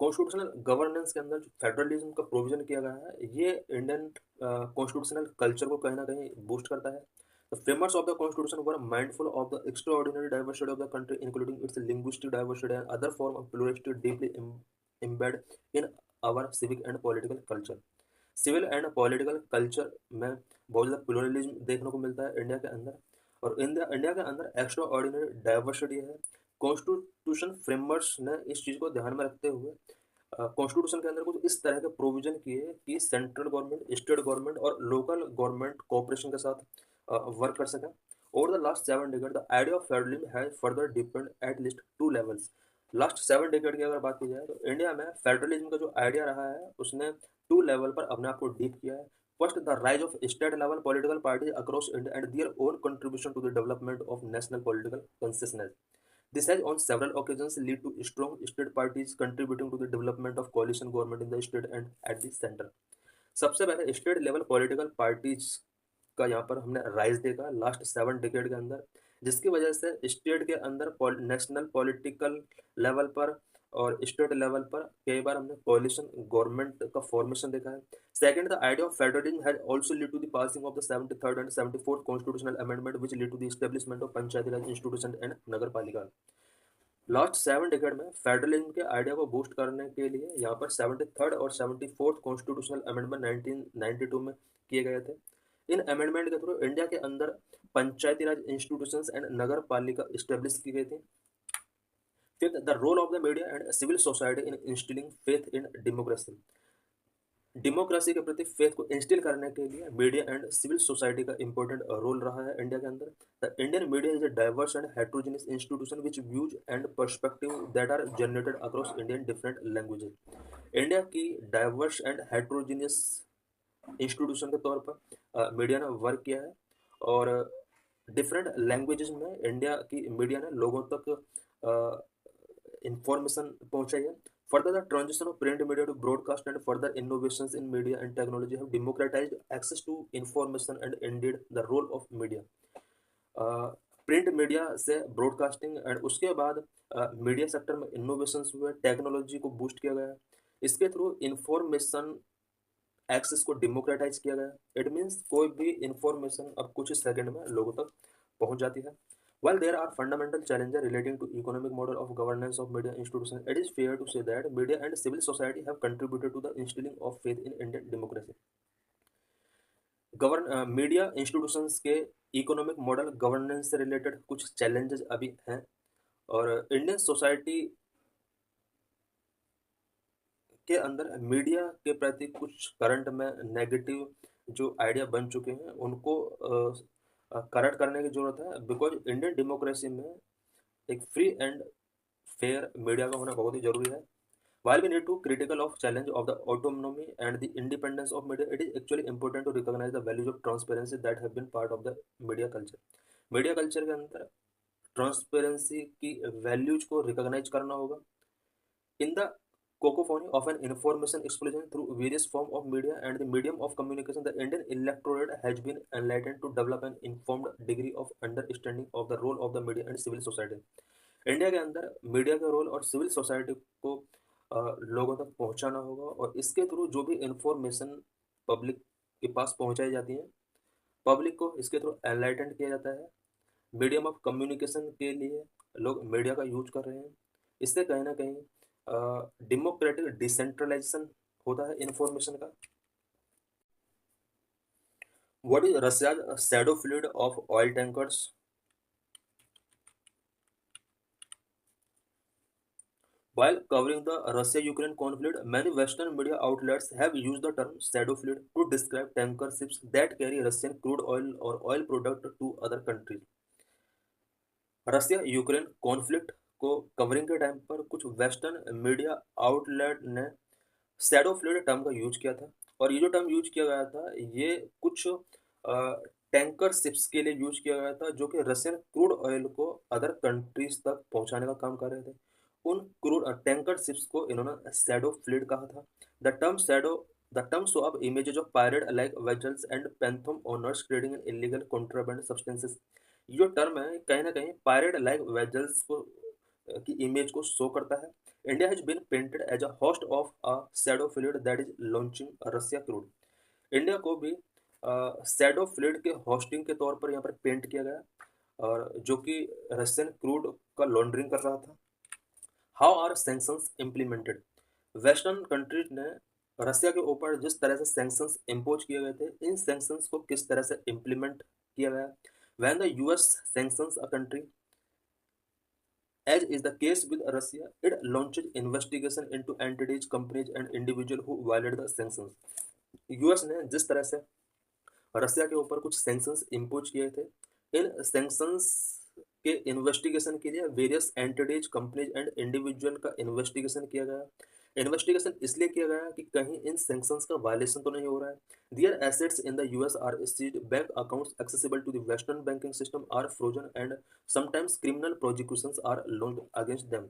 Constitutional governance के अंदर जो फेडरलिज्म का प्रोविजन किया गया है, ये इंडियन कॉन्स्टिट्यूशनल कल्चर को कहीं ना कहीं बूस्ट करता है। The framers of the constitution were mindful of the extraordinary diversity of the country, including its linguistic diversity and other form of plurality deeply embedded in our civic and political culture। Civil and political culture में बहुत ज़्यादा प्लुरलिज्म देखने को मिलता है इंडिया के अंदर, और इंडिया के अंदर एक्स्ट्रा ऑर्डिनरी डाइवर्सिटी है। कॉन्स्टिट्यूशन फ्रेमवर्क्स ने इस चीज़ को ध्यान में रखते हुए कॉन्स्टिट्यूशन के अंदर कुछ इस तरह के प्रोविजन किए कि सेंट्रल गवर्नमेंट, स्टेट गवर्नमेंट और लोकल गवर्नमेंट कोऑपरेशन के साथ वर्क कर सकें। Over the last 7 decades the idea of federalism has further depend at least 2 levels। Last 7 decade की अगर बात की जाए तो इंडिया में फेडरलिज्म का जो आइडिया रहा है उसने 2 लेवल पर अपने आप को डीप किया है। First, the rise of state level political parties across India and their own contribution to the development of national political consciousness। This has on several occasions led to strong state parties contributing to the development of coalition government in the state and at the center। सबसे पहले स्टेट लेवल पॉलिटिकल पार्टीज का यहाँ पर हमने राइज देखा लास्ट 7 decade के अंदर, जिसकी वजह से स्टेट के अंदर नेशनल पॉलिटिकल लेवल पर और स्टेट लेवल पर कई बार हमने कोalition गवर्नमेंट का फॉर्मेशन देखा है। Second, the idea of federalism has also lead to the passing of the 73rd and 74th constitutional amendment which lead to the establishment of Panchayati Raj institution and nagar palika. Last 7 decade में फेडरलिज्म के आइडिया को बूस्ट करने के लिए यहाँ पर 73rd और 74th कॉन्स्टिट्यूशनल अमेंडमेंट 1992 में किए गए थे। इन अमेंडमेंट के थ्रू इंडिया के अंदर पंचायती राज इंस्टीट्यूशंस एंड नगर पालिका स्टेब्लिश की गई थी। Fifth, the role of the media and civil society in instilling faith in democracy. Democracy के प्रति फेथ को इंस्टिल करने के लिए मीडिया एंड सिविल सोसाइटी का इंपॉर्टेंट रोल रहा है इंडिया के अंदर। The Indian media is a diverse and heterogeneous institution which views and perspective that are generated across Indian different languages. India की डाइवर्स एंड हेट्रोजेनियस इंस्टीट्यूशन के तौर पर मीडिया ने वर्क किया है, और डिफरेंट लैंग्वेजेस में इंडिया की मीडिया ने लोगों तक इंफॉर्मेशन पहुंचाई है। Further, the transition of print media to broadcast and further innovations in media and technology have democratized access to information and indeed the role of media। Print media से ब्रॉडकास्टिंग एंड उसके बाद मीडिया सेक्टर में इनोवेशंस हुए, टेक्नोलॉजी को बूस्ट किया गया, इसके थ्रू इंफॉर्मेशन एक्सेस को डेमोक्रेटाइज किया गया। इट मीन्स कोई भी इंफॉर्मेशन अब कुछ सेकंड में लोगों तक पहुंच जाती है। While there are fundamental challenges relating to economic model of governance of media institutions, it is fair to say that media and civil society have contributed to the instilling of faith in Indian democracy। Media institutions के इकोनॉमिक मॉडल गवर्नेंस से रिलेटेड कुछ चैलेंजेस अभी हैं, और इंडियन सोसाइटी के अंदर मीडिया के प्रति कुछ करंट में नेगेटिव जो आइडिया बन चुके हैं उनको करेक्ट करने की जरूरत है, बिकॉज इंडियन डेमोक्रेसी में एक फ्री एंड फेयर मीडिया का होना बहुत ही जरूरी है। While we need to critical of challenge of the autonomy and the independence of media, it is actually important to recognize the values of transparency that have been part of the media culture। Media culture के अंदर ट्रांसपेरेंसी की वैल्यूज को रिकॉग्नाइज करना होगा। In the cacophony of an information explosion through various forms of media and the medium of communication, the Indian electorate has been enlightened to develop an informed degree of understanding of the role of the media and civil society। India के अंदर मीडिया का रोल और सिविल सोसाइटी को लोगों तक पहुंचाना होगा, और इसके थ्रू जो भी इंफॉर्मेशन पब्लिक के पास पहुंचाई जाती है, पब्लिक को इसके थ्रू एनलाइटेंड किया जाता है। मीडियम ऑफ कम्युनिकेशन के लिए लोग मीडिया का यूज कर रहे हैं। इससे कहीं ना कहीं डेमोक्रेटिक डिसेंट्रलाइजेशन होता है इंफॉर्मेशन का। What is Russia's shadow fleet of oil tankers. While covering the Russia-Ukraine conflict, many Western media outlets have used the term shadow fleet to describe tanker ships that carry Russian crude oil or oil product to other countries। Russia Ukraine conflict को कवरिंग के टाइम पर कुछ वेस्टर्न मीडिया आउटलेट ने शैडो फ्लीट टर्म का यूज किया था, और ये जो टर्म यूज किया गया था ये कुछ टैंकर शिप्स के लिए यूज किया गया था जो कि रशियन क्रूड ऑयल को अदर कंट्रीज तक पहुंचाने का काम कर रहे थे। उन क्रूड टैंकर शिप्स को इन्होंने शैडो फ्लीट कहा था। The term show up images of pirate like vessels and phantom owners trading in illegal contraband substances. ये टर्म है कहीं ना कहीं पायरेट लाइक वेजल्स को की इमेज को शो करता है। India has been painted as a host of a shadow fleet that is launching Russia crude. India को भी शैडो फ्लीट के होस्टिंग के तौर पर यहाँ पर पेंट किया गया, और जो कि रशियन क्रूड का लॉन्ड्रिंग कर रहा था। How are sanctions implemented. Western countries ने रसिया के ऊपर जिस तरह से सैंक्शंस इम्पोज किए गए थे, इन सैंक्शंस को किस तरह से इम्प्लीमेंट किया गया। When the US sanctions a country, as is the case with Russia, it launched investigation into entities, companies and individuals who violated the sanctions. US ने जिस तरह से रसिया के ऊपर कुछ सैंक्शंस इम्पोज किए थे, इन सैंक्शंस के इन्वेस्टिगेशन के लिए various entities, companies and individual का इन्वेस्टिगेशन किया गया। इन्वेस्टिगेशन इसलिए किया गया कि कहीं इन सैंक्शंस का वायलेशन तो नहीं हो रहा है। Their assets in the US are seized, bank accounts accessible to the western banking system are frozen and sometimes criminal prosecutions are launched against them.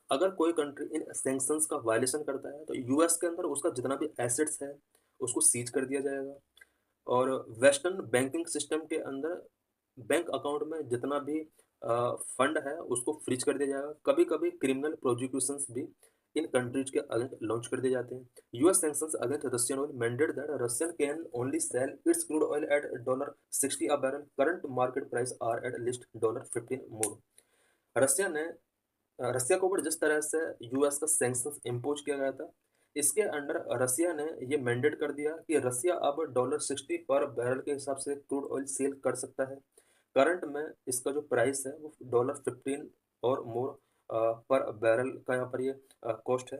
अगर कोई कंट्री इन सैंक्शंस का वायलेशन करता है तो यूएस के अंदर उसका जितना भी एसेट्स है उसको सीज कर दिया जाएगा, और वेस्टर्न बैंकिंग सिस्टम के अंदर बैंक अकाउंट में जितना भी फंड है उसको फ्रीज कर दिया जाएगा। कभी कभी क्रिमिनल प्रोसिक्यूशंस भी इन कंट्रीज के अगेंस्ट लॉन्च कर दिए जाते हैं। US sanctions against Russian oil mandate that Russian can only sell its crude oil at $60 a barrel, current market price are at least $15 more. Russia ने रसिया के ऊपर जिस तरह से यूएस का सैंक्शंस इम्पोज किया गया था, इसके अंडर रसिया ने ये मैंडेट कर दिया कि रसिया अब $60 पर बैरल के हिसाब से क्रूड ऑयल सेल कर सकता है। करंट में इसका जो प्राइस है वो $15 और मोर पर बैरल का यहाँ पर ये कॉस्ट है।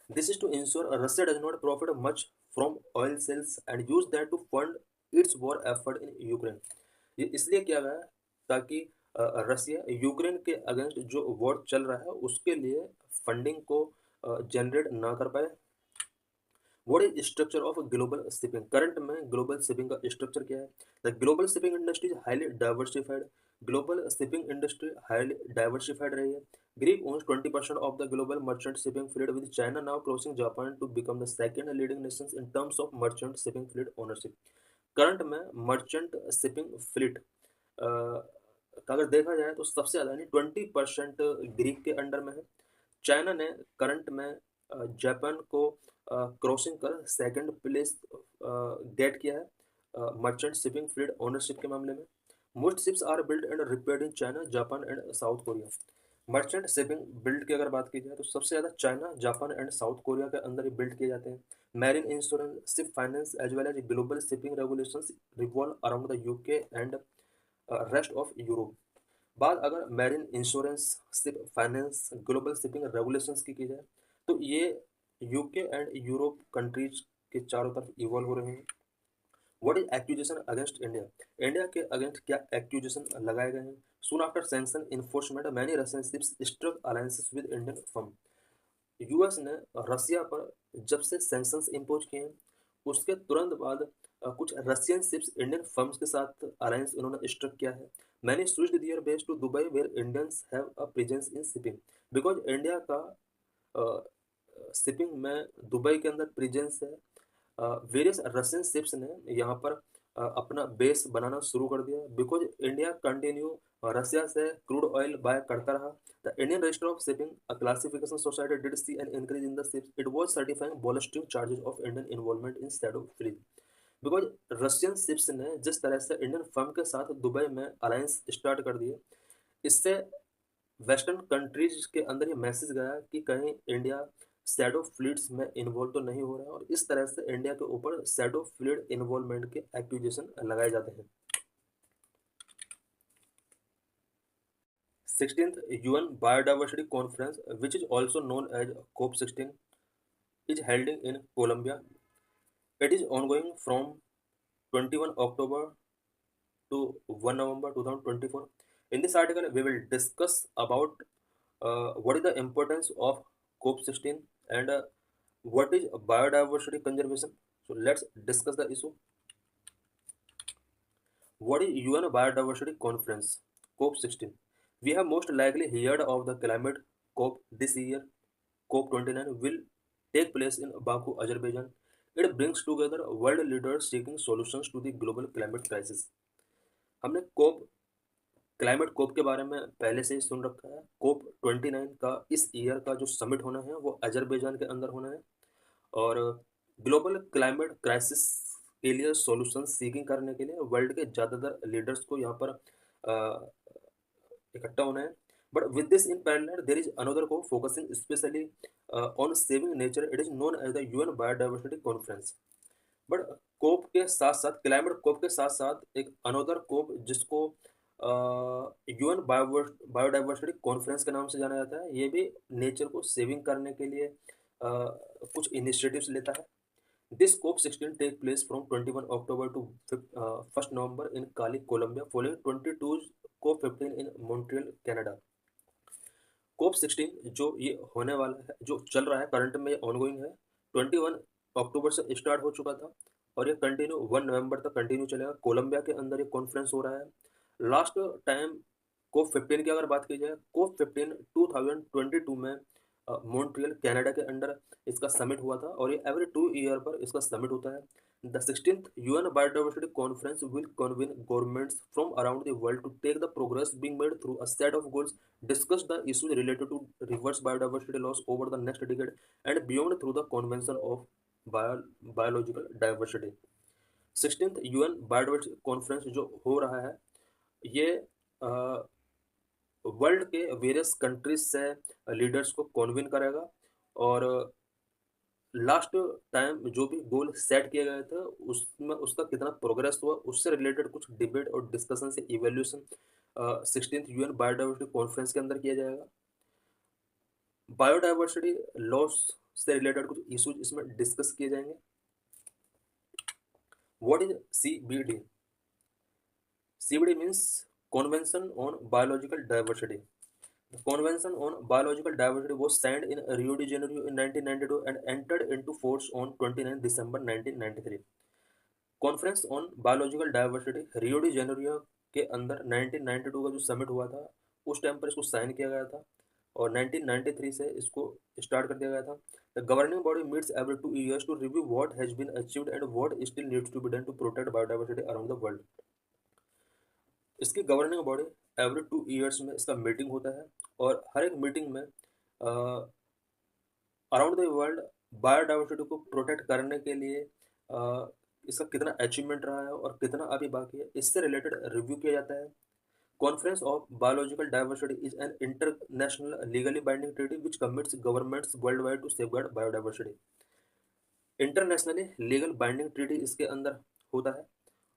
This is to ensure Russia does not profit much from oil sales and use that to fund its war effort in Ukraine. ये इसलिए किया गया है ताकि रसिया यूक्रेन के अगेंस्ट जो वॉर चल रहा है उसके लिए फंडिंग को जनरेट ना कर पाए। What is structure of global shipping. Current में ग्लोबल शिपिंग का स्ट्रक्चर क्या है। The global shipping industry is highly diversified. Global shipping industry highly diversified रही है। Greek owns 20% of the global merchant shipping fleet, with China now crossing Japan to become the second leading nation in terms of merchant shipping fleet ownership. Current में मर्चेंट शिपिंग फ्लीट का अगर देखा जाए तो सबसे ज़्यादा यानी 20% ग्रीक के अंडर में है। चाइना ने करंट में जापान को क्रॉसिंग कर सेकंड प्लेस गेट किया है मर्चेंट शिपिंग फ्लीट ओनरशिप के मामले में। Most ships are build and repaired in China, Japan and South Korea. Merchant shipping build की अगर बात की जाए तो सबसे ज़्यादा China, Japan and South Korea के अंदर ही बिल्ड किए जाते हैं। Marine insurance, ship finance as well as global shipping regulations revolve around the UK and rest of Europe. बात अगर marine insurance, ship finance, global shipping regulations की जाए तो ये यूके एंड यूरोप कंट्रीज के चारों तरफ इवॉल्व हो रहे हैं। What is accusation against India. India के अगेंस्ट क्या एक्यूजेशन लगाए गए हैं। Soon after sanction enforcement many Russian ships struck alliances with Indian firm. US ने रसिया पर जब से सैंक्शंस इम्पोज किए हैं उसके तुरंत बाद कुछ रशियन शिप्स इंडियन फर्म्स के साथ अलायंस इन्होंने स्ट्रक किया है। मैंने switched their base to Dubai where Indians have a presence in shipping, because India का शिपिंग में दुबई के अंदर प्रेजेंस है। वेरियस रशियन शिप्स ने यहाँ पर अपना बेस बनाना शुरू कर दिया, बिकॉज इंडिया कंटिन्यू रसिया से क्रूड ऑयल बाय करता रहा। The Indian register of shipping, a classification society, did see an increase in the ships. It was certifying bolstering charges of Indian involvement in shadow fleet, because Russian ships ने जिस तरह से इंडियन फर्म के साथ दुबई में अलायंस स्टार्ट कर दिए, इससे वेस्टर्न कंट्रीज के अंदर ये मैसेज गया कि कहीं इंडिया शैडो फ्लीट्स में इन्वॉल्व तो नहीं हो रहा है, और इस तरह से इंडिया के ऊपर शैडो फ्लीट इन्वॉल्वमेंट के एक्यूजेशन लगाए जाते हैं। 16th UN Biodiversity Conference, which is also known as COP16, is held in Colombia. It is ongoing from 21 October to 1 November 2024. In this article, we will discuss about what is the importance of COP16 and what is biodiversity conservation. So let's discuss the issue. What is UN Biodiversity Conference COP16? We have most likely heard of the climate COP this year. COP29 will take place in Baku, Azerbaijan. It brings together world leaders seeking solutions to the global climate crisis. हमने कोप क्लाइमेट कोप के बारे में पहले से ही सुन रखा है। COP29 का इस ईयर का जो समिट होना है वो अजरबैजान के अंदर होना है, और ग्लोबल क्लाइमेट क्राइसिस के लिए सॉल्यूशन सीकिंग करने के लिए वर्ल्ड के ज़्यादातर लीडर्स को यहाँ पर इकट्ठा होना है। But with this in parallel, there is another COP focusing especially on saving nature. It is known as the UN Biodiversity Conference. But COP के साथ साथ क्लाइमेट कोप के साथ साथ एक अनोदर कोप जिसको यूएन बायोडाइवर्सिटी कॉन्फ्रेंस के नाम से जाना जाता है, ये भी नेचर को सेविंग करने के लिए कुछ इनिशिएटिव्स लेता है. This COP 16 take place from 21 October to 1 November in Cali Colombia following 22 COP 15 in Montreal Canada. COP 16 जो ये होने वाला है, जो चल रहा है करंट में, ऑनगोइंग है. 21 अक्टूबर से स्टार्ट हो चुका था और ये कंटिन्यू 1 नवंबर तक कंटिन्यू चलेगा. कोलंबिया के अंदर ये कॉन्फ्रेंस हो रहा है. लास्ट टाइम कोप 15 की अगर बात की जाए, कोप 15 2022 में मॉन्ट्रियल कनाडा के अंडर इसका समिट हुआ था और ये एवरी 2 ईयर पर इसका समिट होता है. The 16th UN Biodiversity Conference will convene governments from around the world to take the progress being made through a set of goals, discuss the issues related to reverse biodiversity loss over the next decade and beyond through the Convention of Biological Diversity. 16th UN Biodiversity Conference जो हो रहा है, ये वर्ल्ड के वेरियस कंट्रीज से लीडर्स को कॉन्विन करेगा और लास्ट टाइम जो भी गोल सेट किए गए थे उसमें उसका कितना प्रोग्रेस हुआ उससे रिलेटेड कुछ डिबेट और डिस्कशन से evaluation 16th UN biodiversity conference के अंदर किया जाएगा. बायोडाइवर्सिटी लॉस से रिलेटेड कुछ इश्यूज इसमें डिस्कस किए जाएंगे. What is CBD? CBD means convention on biological diversity. The Convention on Biological Diversity was signed in Rio de Janeiro in 1992 and entered into force on 29 December 1993. Conference on biological diversity Rio de Janeiro के अंदर 1992 का जो समिट हुआ था उस टाइम पर इसको साइन किया गया था और 1993 से इसको स्टार्ट कर दिया गया था. The governing body meets every 2 years to review what has been achieved and what still needs to be done to protect biodiversity around the world. इसकी गवर्निंग बॉडी एवरी 2 years में इसका मीटिंग होता है और हर एक मीटिंग में अराउंड द वर्ल्ड बायोडाइवर्सिटी को प्रोटेक्ट करने के लिए इसका कितना अचीवमेंट रहा है और कितना अभी बाकी है, इससे रिलेटेड रिव्यू किया जाता है. Conference of biological diversity is an international legally binding treaty which commits governments worldwide to safeguard biodiversity. Internationally legal binding treaty इसके अंदर होता है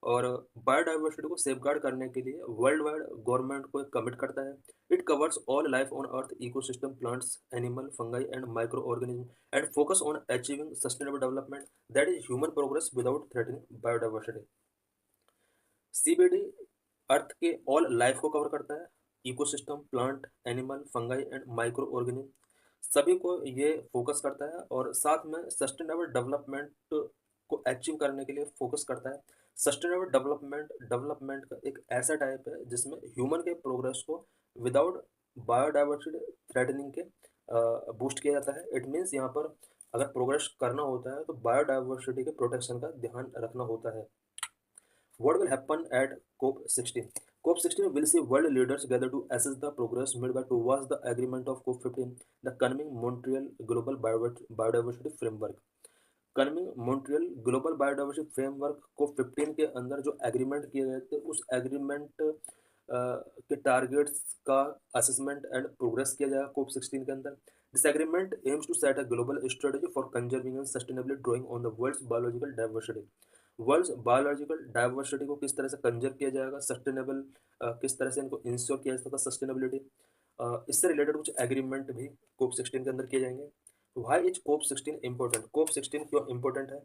और बायोडाइवर्सिटी को सेफगार्ड करने के लिए वर्ल्ड वाइड गवर्नमेंट को कमिट करता है. It covers all life on earth ecosystem, plants, animal, fungi and microorganism and focus on achieving sustainable development that is human progress without threatening biodiversity. CBD earth के ऑल लाइफ को कवर करता है, ecosystem, plant, animal, fungi and microorganism सभी को ये फोकस करता है और साथ में सस्टेनेबल डेवलपमेंट को अचीव करने के लिए फोकस करता है. सस्टेनेबल डेवलपमेंट का एक ऐसा टाइप है जिसमें ह्यूमन के प्रोग्रेस को विदाउट बायोडाइवर्सिटी थ्रेटनिंग के बूस्ट किया जाता है. इट मीन्स यहाँ पर अगर प्रोग्रेस करना होता है तो बायोडाइवर्सिटी के प्रोटेक्शन का ध्यान रखना होता है. What will happen at COP16? COP16 will see world leaders gather to assess the progress made by towards the agreement of COP15, the coming Montreal Global Biodiversity Framework. Kunming Montreal global biodiversity framework को 15 के अंदर जो एग्रीमेंट किए गए थे उस एग्रीमेंट के टारगेट्स का असेसमेंट एंड प्रोग्रेस किया जाएगा कोप 16 के अंदर. This agreement aims to set a global strategy for conserving and sustainably drawing on the world's biological diversity. World's biological diversity को किस तरह से कंजर्व किया जाएगा, सस्टेनेबल किस तरह से इनको इंश्योर किया जाता है सस्टेनेबिलिटी, इससे रिलेटेड कुछ एग्रीमेंट भी कोप 16 के अंदर किए जाएंगे. Why is COP16 important? COP16 क्यों important है?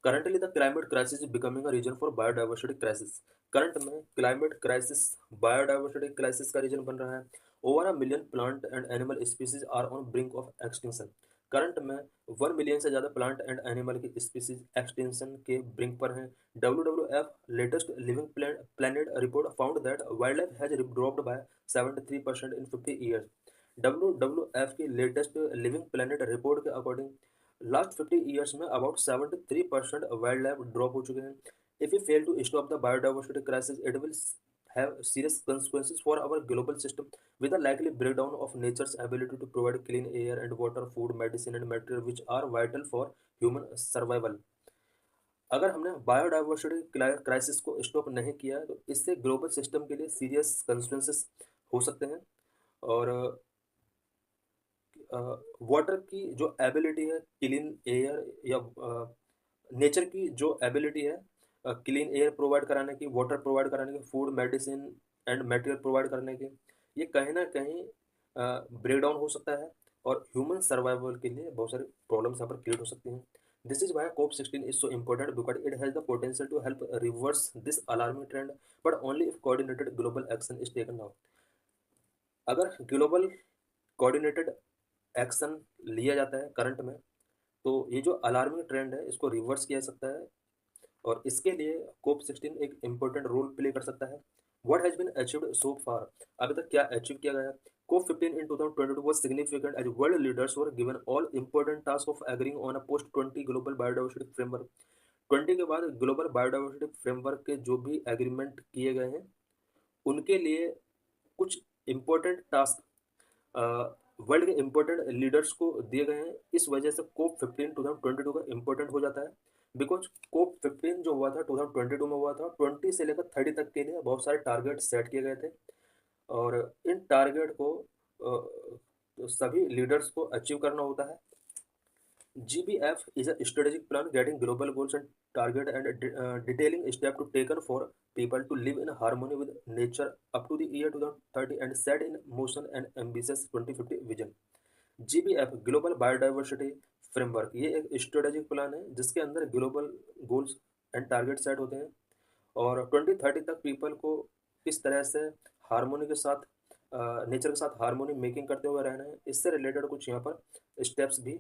Currently, the climate crisis is becoming a reason for biodiversity crisis. Current में क्लाइमेट क्राइसिस बायोडाइवर्सिटी क्राइसिस का रीजन बन रहा है. Over a million plant and animal species are on brink of extinction. Current में 1 मिलियन से ज़्यादा प्लांट एंड एनिमल की स्पीसीज एक्सटिंक्शन के ब्रिंक पर हैं. WWF latest living planet report found that wildlife has dropped by 73% in 50 years. WWF की लेटेस्ट लिविंग प्लैनेट रिपोर्ट के अकॉर्डिंग लास्ट 50 ईयर्स में अबाउट 73% वाइल्ड लाइफ ड्रॉप हो चुके हैं. If you fail to stop the biodiversity crisis it will have serious consequences for our global system with a likely breakdown of nature's ability to provide clean air and water, food, medicine and material which are vital for human survival. अगर हमने बायोडाइवर्सिटी क्राइसिस को स्टॉप नहीं किया तो इससे ग्लोबल सिस्टम के लिए सीरियस कंसिक्वेंसेस हो सकते हैं. और वाटर की जो एबिलिटी है क्लीन एयर या नेचर की जो एबिलिटी है क्लीन एयर प्रोवाइड कराने की, वाटर प्रोवाइड कराने की, food, medicine and material provide करने की, ये कहीं ना कहीं ब्रेक डाउन हो सकता है और ह्यूमन सर्वाइवल के लिए बहुत सारी प्रॉब्लम्स यहाँ पर क्रिएट हो सकती हैं. This is why COP 16 is so important because it has the potential to help reverse this alarming trend but only if coordinated global action is taken now. अगर ग्लोबल कोऑर्डिनेटेड एक्शन लिया जाता है करंट में, तो ये जो अलार्मिंग ट्रेंड है इसको रिवर्स किया जा सकता है और इसके लिए कोप 16 एक इम्पोर्टेंट रोल प्ले कर सकता है. What has been achieved so far, अभी तक क्या अचीव किया गया है. कोप 15 इन 2022 was significant as world leaders were given all important tasks of agreeing on a post 20 global biodiversity framework. 20 के बाद ग्लोबल बायोडाइवर्सिटी फ्रेमवर्क के जो भी एग्रीमेंट किए गए हैं उनके लिए कुछ इम्पोर्टेंट टास्क वर्ल्ड के इम्पोर्टेंट लीडर्स को दिए गए हैं. इस वजह से कोप 15 2022 का इम्पोर्टेंट हो जाता है बिकॉज कोप 15 जो हुआ था 2022 में हुआ था, 20 से लेकर 30 तक के लिए बहुत सारे टारगेट सेट किए गए थे और इन टारगेट को तो सभी लीडर्स को अचीव करना होता है. GBF is a strategic plan getting global goals and target and detailing steps to taken for people to live in harmony with nature up to the year 2030 and set in motion an ambitious 2050 vision. GBF global biodiversity framework ये एक स्ट्रेटेजिक प्लान है जिसके अंदर global goals and target set होते हैं और 2030 तक पीपल को किस तरह से हारमोनी के साथ नेचर के साथ हारमोनी मेकिंग करते हुए रहना है, इससे रिलेटेड कुछ यहाँ पर स्टेप्स भी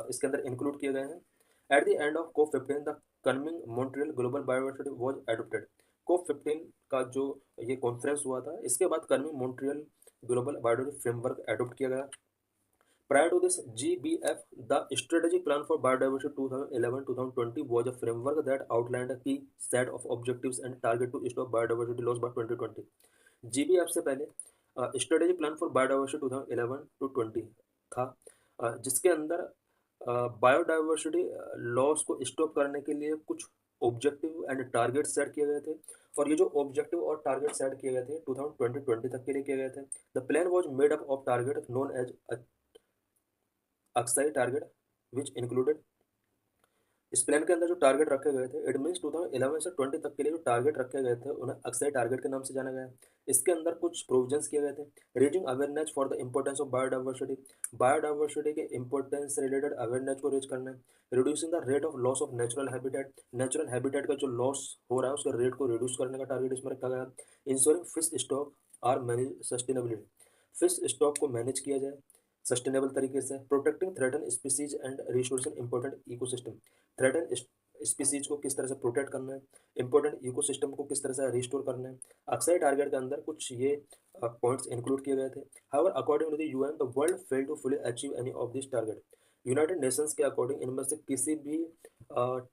इसके अंदर इंक्लूड किए गए हैं. At the end of COP 15 the Kunming Montreal global biodiversity was adopted. COP 15 का जो ये कॉन्फ्रेंस हुआ था इसके बाद Kunming Montreal global biodiversity framework adopt किया गया. Prior to this GBF, the Strategic Plan for Biodiversity 2011-2020 was a framework that outlined a key set of objectives and target to stop biodiversity loss by 2020. GBF से पहले strategic plan for biodiversity 2011 to 20 था जिसके अंदर बायोडाइवर्सिटी लॉस को स्टॉप करने के लिए कुछ ऑब्जेक्टिव एंड टारगेट सेट किए गए थे और ये जो ऑब्जेक्टिव और टारगेट सेट किए गए थे 2020 तक के लिए किए गए थे. The plan was made up of target known as Aichi target which included. इस प्लान के अंदर जो टारगेट रखे गए थे इट मीन्स 2011 से 20 तक के लिए जो टारगेट रखे गए थे उन्हें अक्साई टारगेट के नाम से जाना गया. इसके अंदर कुछ प्रोविजंस किए गए थे. Raising awareness for the importance of biodiversity, biodiversity के इंपॉर्टेंस से रिलेटेड अवेयरनेस को रेज करना है. Reducing the rate of loss of natural habitat, natural habitat का जो लॉस हो रहा है उसके रेट को रिड्यूस करने का टारगेट इसमें रखा गया. Ensuring fish stock are manage sustainability, fish stock को मैनेज किया जाए सस्टेनेबल तरीके से. Protecting threaten species and resource important ecosystem, threaten species को किस तरह से प्रोटेक्ट करना है, इंपॉर्टेंट इकोसिस्टम को किस तरह से रिस्टोर करना है. अक्सर टारगेट के अंदर कुछ ये पॉइंट्स इंक्लूड किए गए थे. However according to the UN the world fail to fully achieve any of this target. United Nations के अकॉर्डिंग इनमें से किसी भी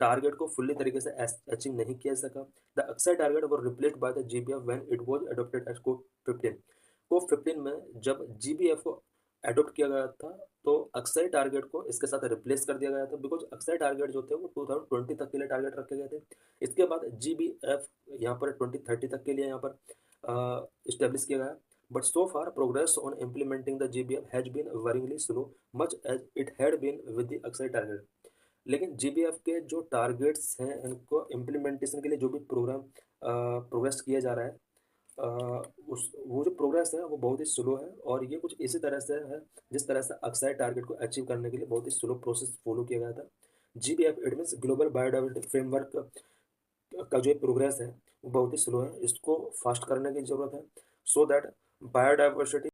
टारगेट को फुल्ली तरीके से अचीव नहीं किया सका. द अक्सर target were replaced by the GBF when it was adopted as COP 15. COP 15 में जब जीबीएफ को एडोप्ट किया गया था तो अक्सर टारगेट को इसके साथ रिप्लेस कर दिया गया था बिकॉज अक्सर टारगेट जो थे वो 2020 तक के लिए टारगेट रखे गए थे. इसके बाद GBF यहाँ पर 2030 तक के लिए यहाँ पर इस्टेब्लिश किया गया. But so far progress on implementing the GBF has been worryingly slow much as it had been with the अक्सर टारगेट. लेकिन GBF के जो टारगेट्स हैं इनको इम्प्लीमेंटेशन के लिए जो भी प्रोग्राम प्रोग्रेस किया जा रहा है उस वो जो प्रोग्रेस है वो बहुत ही स्लो है और ये कुछ इसी तरह से है जिस तरह से अक्सर टारगेट को अचीव करने के लिए बहुत ही स्लो प्रोसेस फॉलो किया गया था. GBF it means global biodiversity framework का जो प्रोग्रेस है वो बहुत ही स्लो है, इसको फास्ट करने की ज़रूरत है सो दैट बायोडाइवर्सिटी